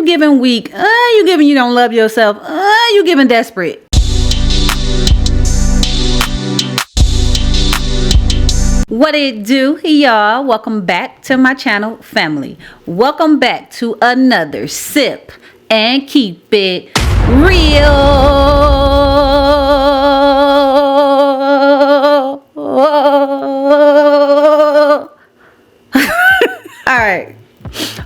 you giving weak. You giving you don't love yourself. You giving desperate. What it do, y'all? Welcome back to my channel, family. Welcome back to another Sip and Keep It Real. All right.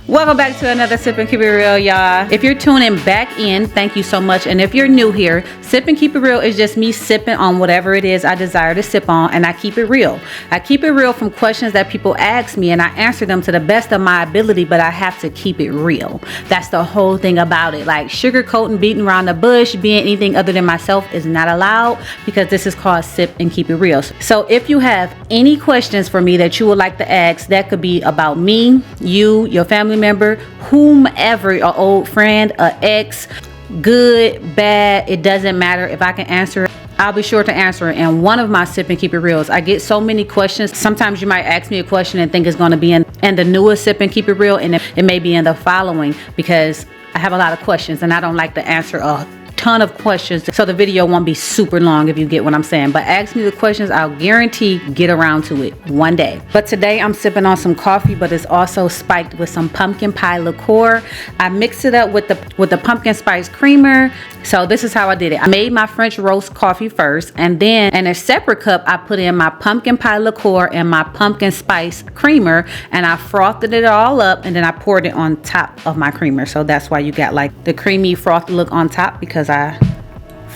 Welcome back to another Sip and Keep It Real, y'all. If you're tuning back in, thank you so much. And if you're new here, Sip and Keep It Real is just me sipping on whatever it is I desire to sip on, and I keep it real. I keep it real from questions that people ask me, and I answer them to the best of my ability, but I have to keep it real. That's the whole thing about it. Like sugarcoating, beating around the bush, being anything other than myself is not allowed, because this is called Sip and Keep It Real. So if you have any questions for me that you would like to ask, that could be about me, you, your family member, whomever, an old friend, an ex, good, bad, it doesn't matter. If I can answer it, I'll be sure to answer it. And one of my Sip and Keep It Reals, I get so many questions. Sometimes you might ask me a question and think it's going to be in the newest Sip and Keep It Real, and it may be in the following, because I have a lot of questions and I don't like to answer a ton of questions, so the video won't be super long, if you get what I'm saying. But ask me the questions, I'll guarantee get around to it one day. But today I'm sipping on some coffee, but it's also spiked with some pumpkin pie liqueur. I mixed it up with the pumpkin spice creamer. So this is how I did it. I made my French roast coffee first, and then in a separate cup I put in my pumpkin pie liqueur and my pumpkin spice creamer, and I frothed it all up, and then I poured it on top of my creamer. So that's why you got like the creamy frothed look on top, because I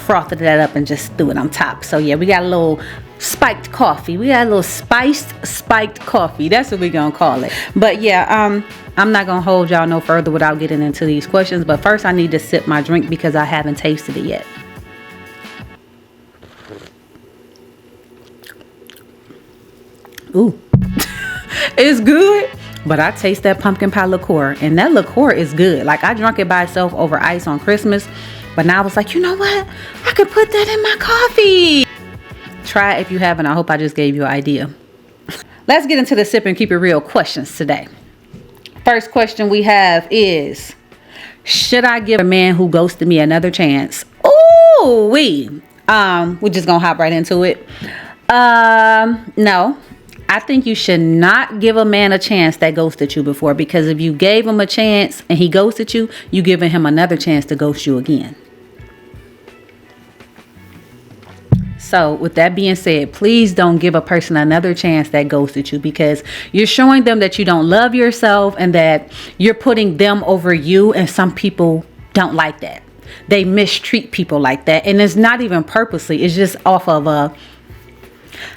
frothed that up and just threw it on top. So yeah, we got a little spiked coffee. We got a little spiked coffee. That's what we're gonna call it. But yeah, I'm not gonna hold y'all no further without getting into these questions. But first I need to sip my drink because I haven't tasted it yet. Ooh. It's good. But I taste that pumpkin pie liqueur, and that liqueur is good. Like, I drank it by itself over ice on Christmas, but now I was like, you know what? I could put that in my coffee. Try it if you haven't. I hope I just gave you an idea. Let's get into the Sip and Keep It Real questions today. First question we have is, should I give a man who ghosted me another chance? Ooh, we're just gonna hop right into it. No. I think you should not give a man a chance that ghosted you before, because if you gave him a chance and he ghosted you, you giving him another chance to ghost you again. So with that being said, please don't give a person another chance that ghosted you, because you're showing them that you don't love yourself and that you're putting them over you. And some people don't like that. They mistreat people like that. And it's not even purposely. It's just off of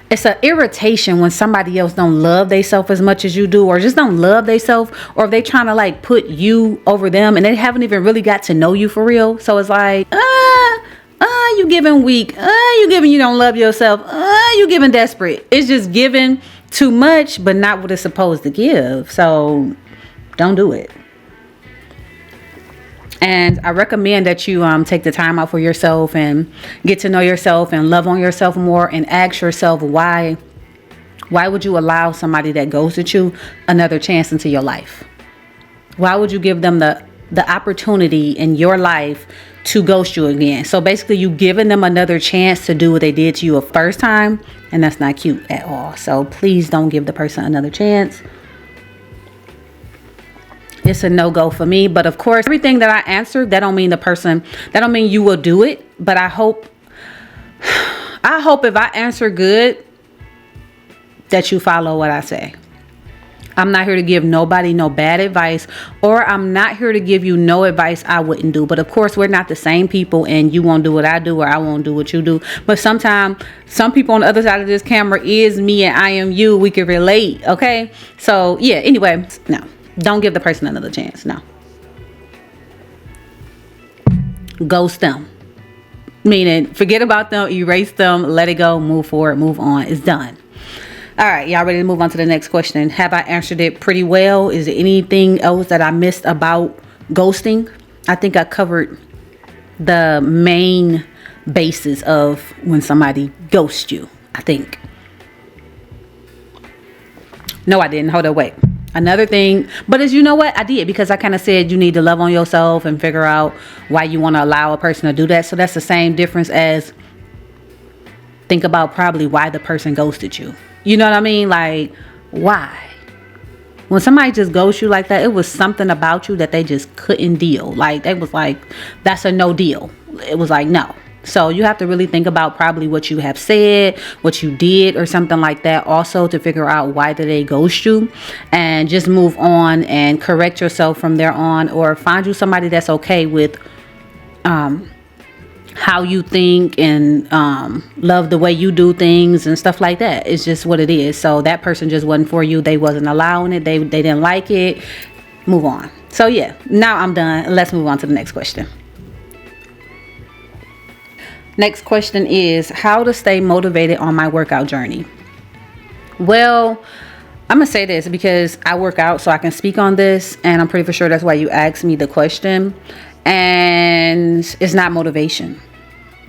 it's an irritation when somebody else don't love themselves as much as you do, or just don't love themselves, or if they trying to like put you over them and they haven't even really got to know you for real. So it's like, you giving weak. You giving you don't love yourself. You giving desperate. It's just giving too much, but not what it's supposed to give. So don't do it. And I recommend that you take the time out for yourself and get to know yourself and love on yourself more, and ask yourself why would you allow somebody that ghosted you another chance into your life? Why would you give them the opportunity in your life to ghost you again? So basically you giving them another chance to do what they did to you a first time, and that's not cute at all. So please don't give the person another chance. It's a no-go for me. But of course, everything that I answered, that don't mean you will do it. But I hope if I answer good, that you follow what I say. I'm not here to give nobody no bad advice, or I'm not here to give you no advice I wouldn't do. But of course, we're not the same people, and you won't do what I do, or I won't do what you do. But sometimes some people on the other side of this camera is me and I am you. We can relate. Okay. So yeah, anyway, no. Don't give the person another chance. No. Ghost them. Meaning, forget about them, erase them, let it go, move forward, move on. It's done. All right, y'all ready to move on to the next question? Have I answered it pretty well? Is there anything else that I missed about ghosting? I think I covered the main basis of when somebody ghosts you, I think. No, I didn't. Hold on, wait. Another thing, but as you know what, I did, because I kind of said you need to love on yourself and figure out why you want to allow a person to do that. So that's the same difference as think about probably why the person ghosted you. You know what I mean? Like, why? When somebody just ghosts you like that, it was something about you that they just couldn't deal. Like, they was like, that's a no deal. It was like, no. So you have to really think about probably what you have said, what you did, or something like that also, to figure out why did they ghost you, and just move on and correct yourself from there on, or find you somebody that's okay with how you think and love the way you do things and stuff like that. It's just what it is. So that person just wasn't for you. They wasn't allowing it. They didn't like it. Move on. So yeah, now I'm done. Let's move on to the next question. Next question is how to stay motivated on my workout journey. Well, I'm gonna say this because I work out, so I can speak on this, and I'm pretty sure that's why you asked me the question. And it's not motivation.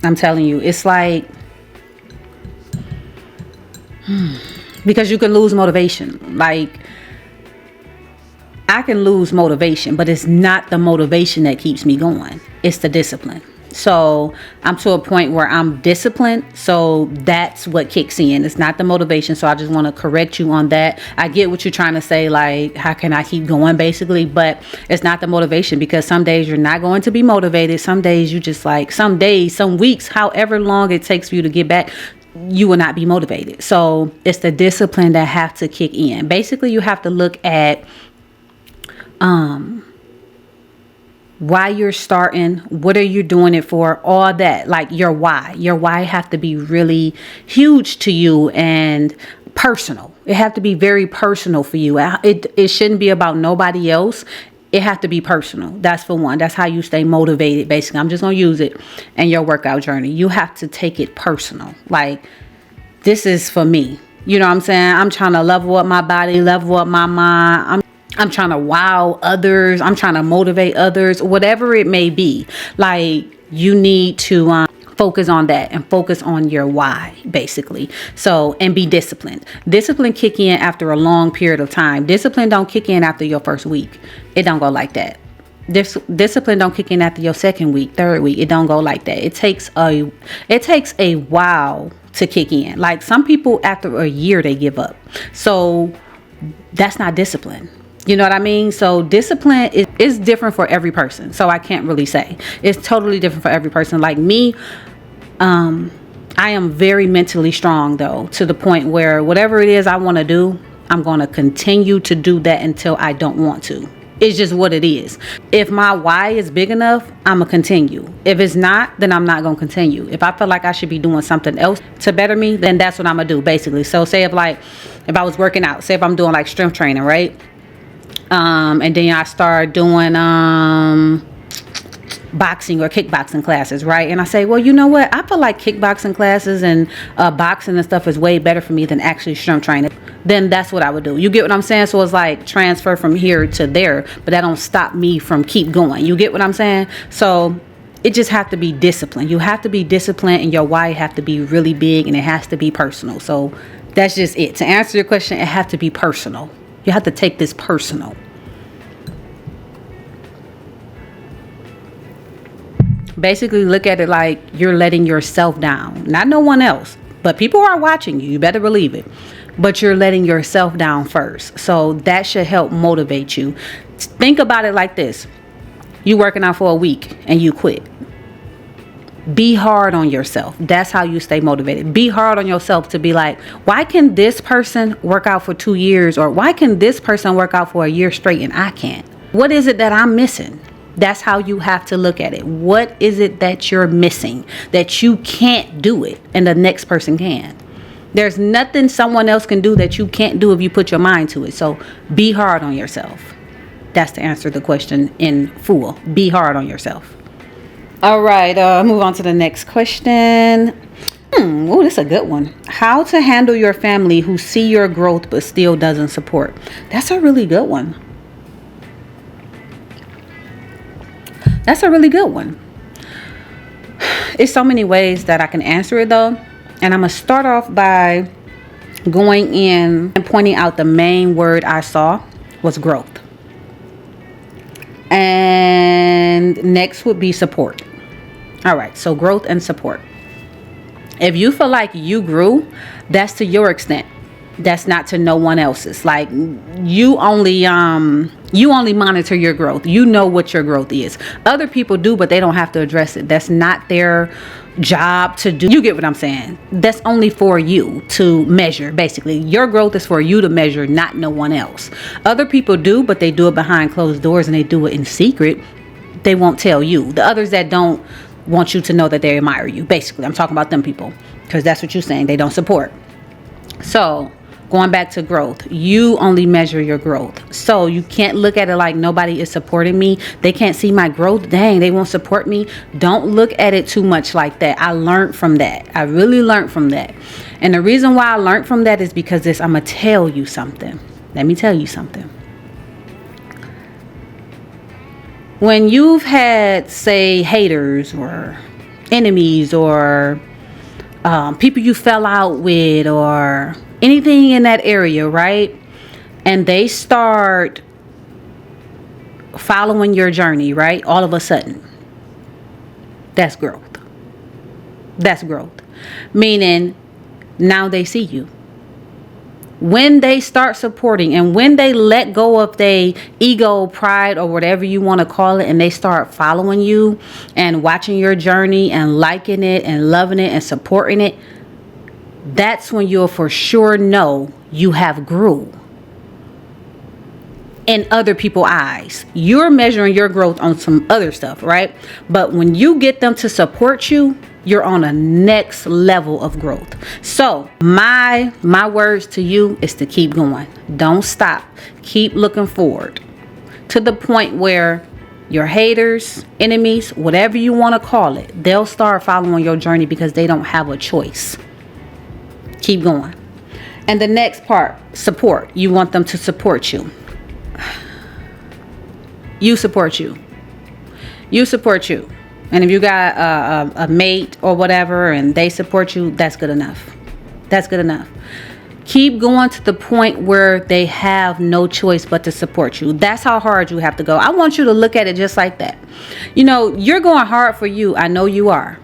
I'm telling you, it's like because you can lose motivation. Like, I can lose motivation, but it's not the motivation that keeps me going. It's the discipline. So I'm to a point where I'm disciplined. So that's what kicks in. It's not the motivation. So I just want to correct you on that. I get what you're trying to say. Like, how can I keep going, basically? But it's not the motivation, because some days you're not going to be motivated. Some days you just like, some days, some weeks, however long it takes for you to get back, you will not be motivated. So it's the discipline that have to kick in. Basically, you have to look at why you're starting, what are you doing it for, all that. Like your why have to be really huge to you and personal. It have to be very personal for you. It shouldn't be about nobody else. It have to be personal. That's for one. That's how you stay motivated, basically. I'm just gonna use it in your workout journey. You have to take it personal. Like, this is for me. You know what I'm saying? I'm trying to level up my body, level up my mind. I'm trying to wow others. I'm trying to motivate others, whatever it may be. Like, you need to focus on that and focus on your why, basically. So, and be disciplined. Discipline kick in after a long period of time. Discipline don't kick in after your first week. It don't go like that. Discipline don't kick in after your second week, third week. It don't go like that. It takes a while to kick in. Like, some people after a year, they give up. So that's not discipline. You know what I mean? So discipline is different for every person. So I can't really say. It's totally different for every person. Like me, I am very mentally strong, though, to the point where whatever it is I want to do, I'm going to continue to do that until I don't want to. It's just what it is. If my why is big enough, I'm going to continue. If it's not, then I'm not going to continue. If I feel like I should be doing something else to better me, then that's what I'm going to do, basically. So say if I was working out, say if I'm doing like strength training, right? And then I start doing boxing or kickboxing classes, right? And I say, well, you know what? I feel like kickboxing classes and boxing and stuff is way better for me than actually strength training. Then that's what I would do. You get what I'm saying? So it's like transfer from here to there, but that don't stop me from keep going. You get what I'm saying? So it just have to be disciplined. You have to be disciplined, and your why have to be really big, and it has to be personal. So that's just it. To answer your question, it has to be personal. You have to take this personal. Basically, look at it like you're letting yourself down. Not no one else, but people are watching you. You better believe it. But you're letting yourself down first. So that should help motivate you. Think about it like this. You working out for a week and you quit. Be hard on yourself. That's how you stay motivated. Be hard on yourself to be like, why can this person work out for 2 years? Or why can this person work out for a year straight and I can't? What is it that I'm missing? That's how you have to look at it. What is it that you're missing that you can't do it and the next person can? There's nothing someone else can do that you can't do if you put your mind to it. So be hard on yourself. That's to answer the question in full. Be hard on yourself. All right, move on to the next question. Oh, this is a good one. How to handle your family who see your growth but still doesn't support. That's a really good one. That's a really good one. It's so many ways that I can answer it, though. And I'm going to start off by going in and pointing out the main word I saw, was growth. And next would be support. All right, so growth and support. If you feel like you grew, that's to your extent. That's not to no one else's. Like, you only monitor your growth. You know what your growth is. Other people do, but they don't have to address it. That's not their job to do. You get what I'm saying? That's only for you to measure. Basically, your growth is for you to measure, not no one else. Other people do, but they do it behind closed doors and they do it in secret. They won't tell you. The others that don't want you to know that they admire you. Basically, I'm talking about them people, because that's what you're saying. They don't support. So going back to growth, you only measure your growth. So you can't look at it like nobody is supporting me. They can't see my growth. Dang, they won't support me. Don't look at it too much like that. I learned from that. I really learned from that. And the reason why I learned from that is because I'm going to tell you something. Let me tell you something. When you've had, say, haters or enemies or people you fell out with or anything in that area, right? And they start following your journey, right? All of a sudden. That's growth. That's growth. Meaning, now they see you. When they start supporting and when they let go of their ego, pride, or whatever you want to call it, and they start following you and watching your journey and liking it and loving it and supporting it, that's when you'll for sure know you have grew in other people's eyes. You're measuring your growth on some other stuff, right? But when you get them to support you, you're on a next level of growth. So my words to you is to keep going. Don't stop. Keep looking forward to the point where your haters, enemies, whatever you want to call it, they'll start following your journey because they don't have a choice. Keep going. And the next part, support. You want them to support you. You support you. You support you. And if you got a mate or whatever and they support you, that's good enough. That's good enough. Keep going to the point where they have no choice but to support you. That's how hard you have to go. I want you to look at it just like that. You know, you're going hard for you. I know you are.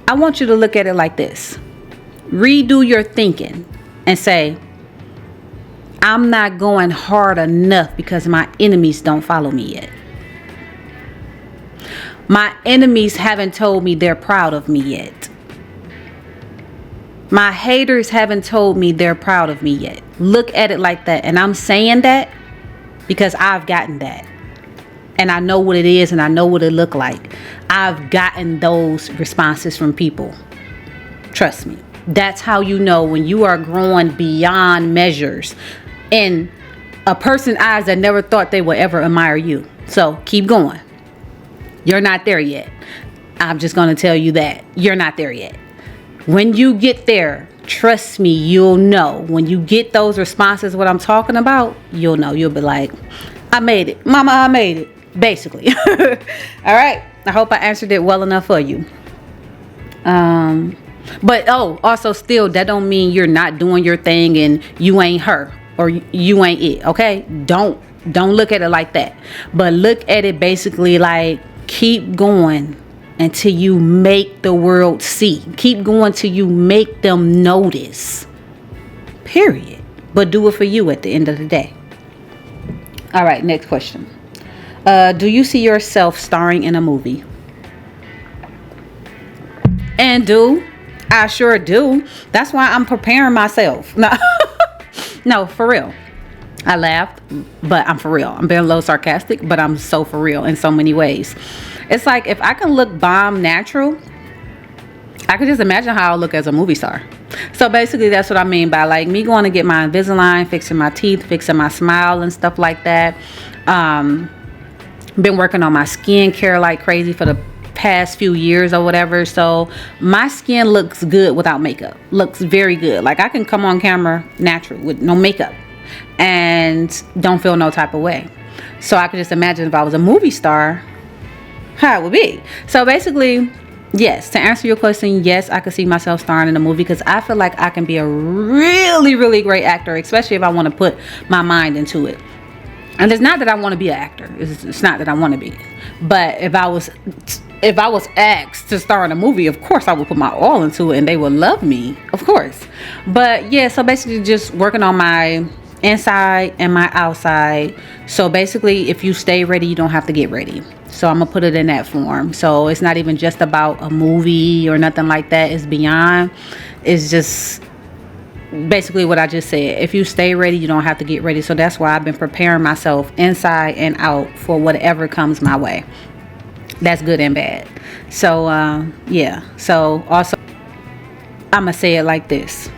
I want you to look at it like this. Redo your thinking and say, I'm not going hard enough because my enemies don't follow me yet. My enemies haven't told me they're proud of me yet. My haters haven't told me they're proud of me yet. Look at it like that. And I'm saying that because I've gotten that. And I know what it is and I know what it looked like. I've gotten those responses from people. Trust me. That's how you know when you are growing beyond measures in a person's eyes that never thought they would ever admire you. So keep going. You're not there yet. I'm just going to tell you that. You're not there yet. When you get there, trust me, you'll know. When you get those responses, what I'm talking about, you'll know. You'll be like, I made it. Mama, I made it. Basically. All right. I hope I answered it well enough for you. But also still, that don't mean you're not doing your thing and you ain't her or you ain't it. Okay. Don't look at it like that. But look at it basically like, keep going until you make the world see. Keep going till you make them notice. Period. But do it for you at the end of the day. All right, next question. Do you see yourself starring in a movie? And I sure do. That's why I'm preparing myself. No, for real. I laughed, but I'm for real. I'm being a little sarcastic, but I'm so for real in so many ways. It's like if I can look bomb natural, I could just imagine how I'll look as a movie star. So basically that's what I mean by like me going to get my Invisalign, fixing my teeth, fixing my smile and stuff like that. Been working on my skincare like crazy for the past few years or whatever. So my skin looks good without makeup. Looks very good. Like I can come on camera natural with no makeup and don't feel no type of way. So I could just imagine if I was a movie star, how it would be. So basically, yes, to answer your question, yes, I could see myself starring in a movie because I feel like I can be a really, really great actor, especially if I want to put my mind into it. And it's not that I want to be an actor. It's not that I want to be. But if I was asked to star in a movie, of course I would put my all into it and they would love me, of course. But yeah, so basically just working on my inside and my outside. So basically, if you stay ready, you don't have to get ready. So I'm gonna put it in that form. So it's not even just about a movie or nothing like that. It's beyond. It's just basically what I just said. If you stay ready, you don't have to get ready. So that's why I've been preparing myself inside and out for whatever comes my way. That's good and bad. So yeah. So also, I'm gonna say it like this.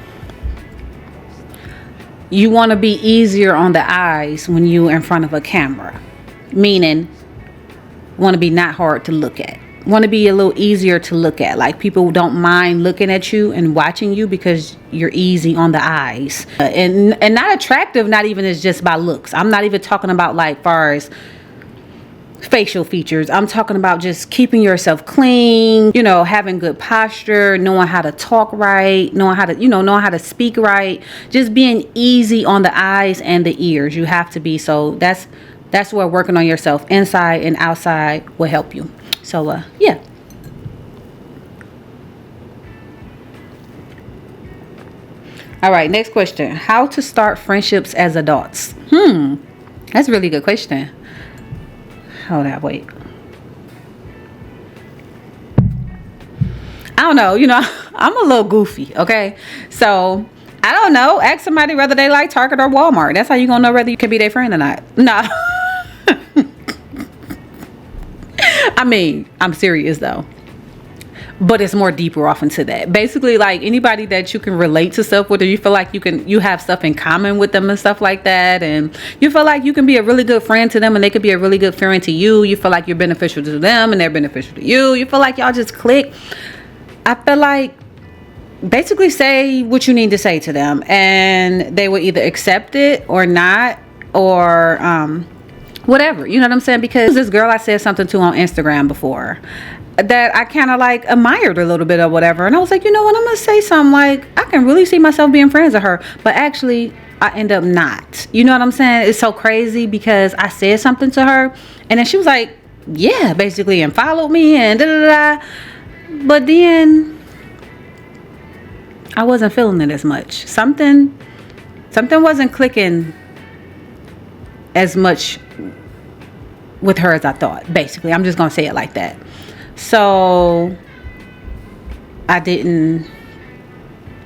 You want to be easier on the eyes when you're in front of a camera, meaning want to be not hard to look at, want to be a little easier to look at. Like people don't mind looking at you and watching you because you're easy on the eyes, and not attractive. Not even as just by looks. I'm not even talking about like far as facial features. I'm talking about just keeping yourself clean, you know, having good posture, knowing how to talk right, knowing how to speak right, just being easy on the eyes and the ears. You have to be. So that's where working on yourself inside and outside will help you. So yeah. All right, next question. How to start friendships as adults? That's a really good question. Hold on, wait. I don't know. You know, I'm a little goofy, okay? So, I don't know. Ask somebody whether they like Target or Walmart. That's how you gonna know whether you can be their friend or not. No. I mean, I'm serious though. But it's more deeper off into that. Basically, like anybody that you can relate to stuff with, or you feel like you have stuff in common with them and stuff like that, and you feel like you can be a really good friend to them and they could be a really good friend to you. You feel like you're beneficial to them and they're beneficial to you. You feel like y'all just click. I feel like basically say what you need to say to them and they will either accept it or not, or whatever. You know what I'm saying? Because this girl I said something to on Instagram before that I kind of like admired a little bit or whatever, and I was like, you know what, I'm gonna say something like I can really see myself being friends with her, but actually I end up not. You know what I'm saying? It's so crazy because I said something to her and then she was like, yeah, basically, and followed me and da da da, but then I wasn't feeling it as much. Something wasn't clicking as much with her as I thought. Basically, I'm just gonna say it like that. So I didn't,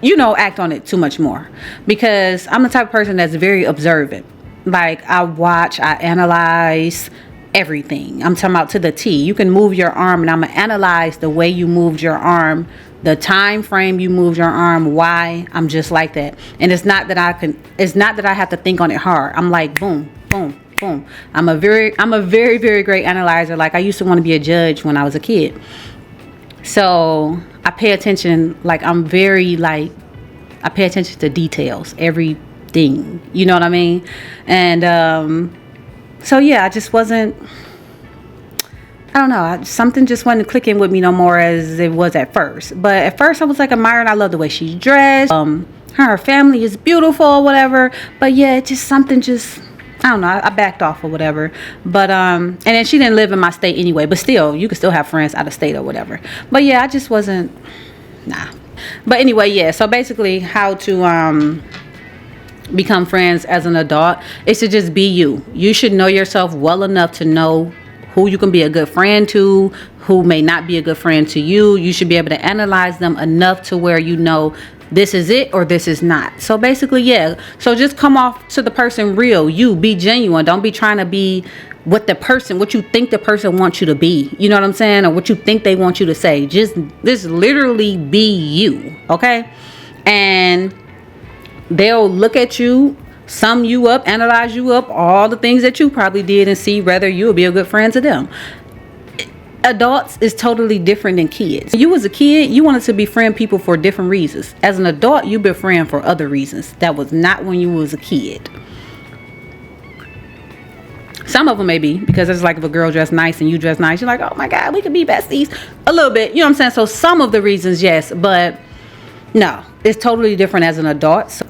act on it too much more, because I'm the type of person that's very observant. Like I watch, I analyze everything. I'm talking about to the T. You can move your arm and I'm gonna analyze the way you moved your arm, the time frame you moved your arm, why. I'm just like that. And it's not that I have to think on it hard. I'm like boom, boom, boom. I'm a very, very great analyzer. Like I used to want to be a judge when I was a kid. So I pay attention, like I pay attention to details, everything. You know what I mean? And so yeah, I just wasn't, I don't know, something just wasn't clicking with me no more as it was at first. But at first I was like admiring, I love the way she's dressed. Her family is beautiful or whatever. But yeah, I don't know, I backed off or whatever. But and then she didn't live in my state anyway, but still, you could still have friends out of state or whatever. But yeah, I just wasn't, nah. But anyway, yeah, so basically how to become friends as an adult is to just be you. You should know yourself well enough to know who you can be a good friend to, who may not be a good friend to you. You should be able to analyze them enough to where you know this is it or this is not. So basically, yeah. So just come off to the person real. You be genuine. Don't be trying to be what you think the person wants you to be. You know what I'm saying? Or what you think they want you to say. Just literally be you. Okay? And they'll look at you, sum you up, analyze you up, all the things that you probably did, and see whether you'll be a good friend to them. Adults is totally different than kids. When you was a kid, you wanted to befriend people for different reasons. As an adult, you befriend for other reasons. That was not when you was a kid. Some of them may be, because it's like if a girl dressed nice and you dress nice, you're like, oh my God, we could be besties. A little bit, you know what I'm saying? So some of the reasons, yes, but no, it's totally different as an adult. So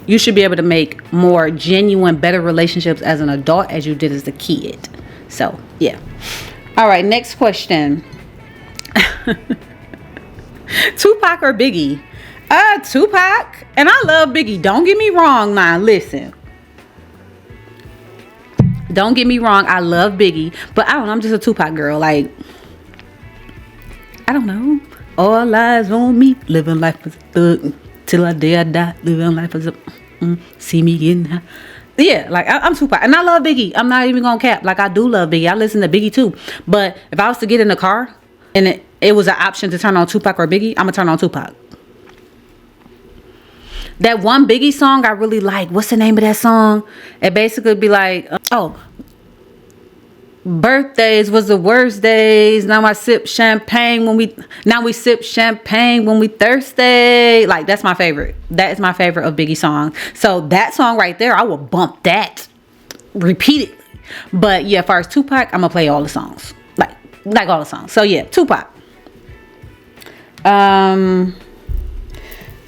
You should be able to make more genuine, better relationships as an adult as you did as a kid. So, yeah. All right, next question. Tupac or Biggie? Tupac. And I love Biggie. Don't get me wrong, man. Listen. Don't get me wrong. I love Biggie. But I don't know. I'm just a Tupac girl. Like, I don't know. All eyes on me. Living life as a thug. Till I dare die. Living life as a... see me getting high. Yeah, like I'm Tupac. And I love Biggie. I'm not even gonna cap. Like, I do love Biggie. I listen to Biggie too. But if I was to get in the car and it was an option to turn on Tupac or Biggie, I'm gonna turn on Tupac. That one Biggie song I really like. What's the name of that song? It basically be like, birthdays was the worst days. Now we sip champagne when we thirsty. Like, that's my favorite. That is my favorite of Biggie songs. So that song right there, I will bump that repeatedly. But yeah, as far as Tupac, I'm gonna play all the songs. Like all the songs. So yeah, Tupac.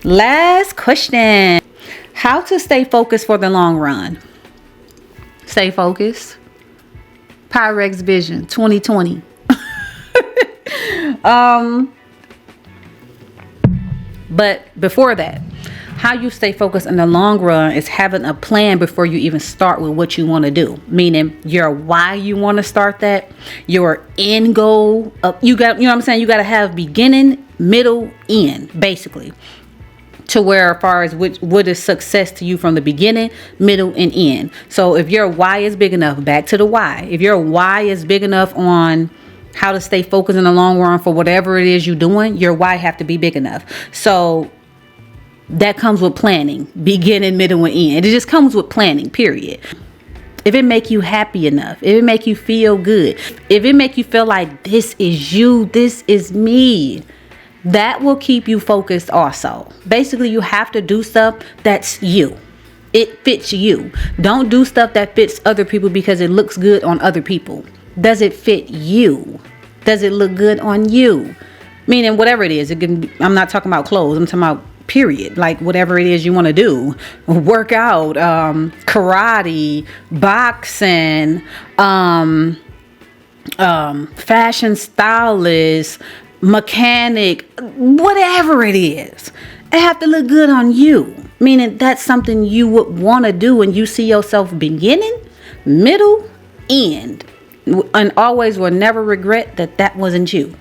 Last question. How to stay focused for the long run? Stay focused. Pyrex Vision 2020. But before that, how you stay focused in the long run is having a plan before you even start with what you want to do. Meaning your why you want to start that, your end goal. You know what I'm saying? You got to have beginning, middle, end, basically. To where, as far as what is success to you from the beginning, middle, and end. So if your why is big enough, back to the why. If your why is big enough on how to stay focused in the long run for whatever it is you're doing, your why have to be big enough. So that comes with planning, beginning, middle, and end. It just comes with planning, period. If it make you happy enough, if it make you feel good, if it make you feel like this is you, this is me, that will keep you focused also. Basically, you have to do stuff that's you. It fits you. Don't do stuff that fits other people because it looks good on other people. Does it fit you? Does it look good on you? Meaning whatever it is. I'm not talking about clothes. I'm talking about period. Like whatever it is you want to do. Work out, karate, boxing, fashion stylist, mechanic, whatever it is, it have to look good on you. Meaning that's something you would want to do and you see yourself beginning, middle, end, and always will never regret that wasn't you.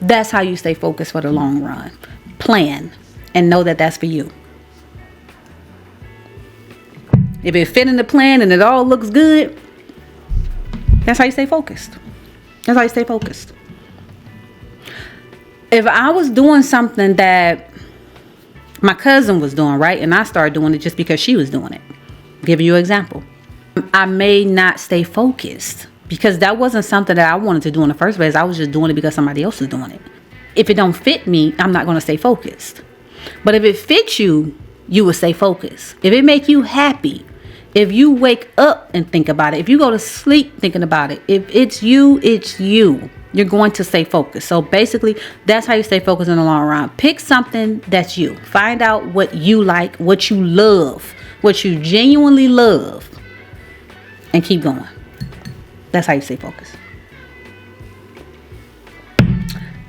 That's how you stay focused for the long run. Plan and know that that's for you. If it fit in the plan and it all looks good, that's how you stay focused. That's how you stay focused. If I was doing something that my cousin was doing, right, and I started doing it just because she was doing it. Give you an example. I may not stay focused because that wasn't something that I wanted to do in the first place. I was just doing it because somebody else was doing it. If it don't fit me, I'm not going to stay focused. But if it fits you, you will stay focused. If it make you happy, if you wake up and think about it, if you go to sleep thinking about it, if it's you, it's you. You're going to stay focused. So basically, that's how you stay focused in the long run. Pick something that's you. Find out what you like, what you love, what you genuinely love, and keep going. That's how you stay focused.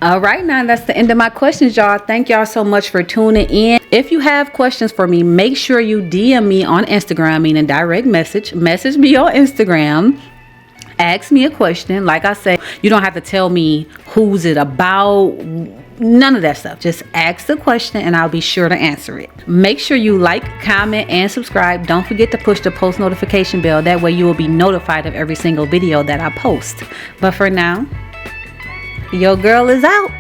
All right, now that's the end of my questions, y'all. Thank y'all so much for tuning in. If you have questions for me, make sure you DM me on Instagram, meaning direct message me on Instagram. Ask me a question. Like I said, you don't have to tell me who's it about. None of that stuff. Just ask the question and I'll be sure to answer it. Make sure you like, comment, and subscribe. Don't forget to push the post notification bell. That way you will be notified of every single video that I post. But for now, your girl is out.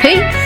Peace.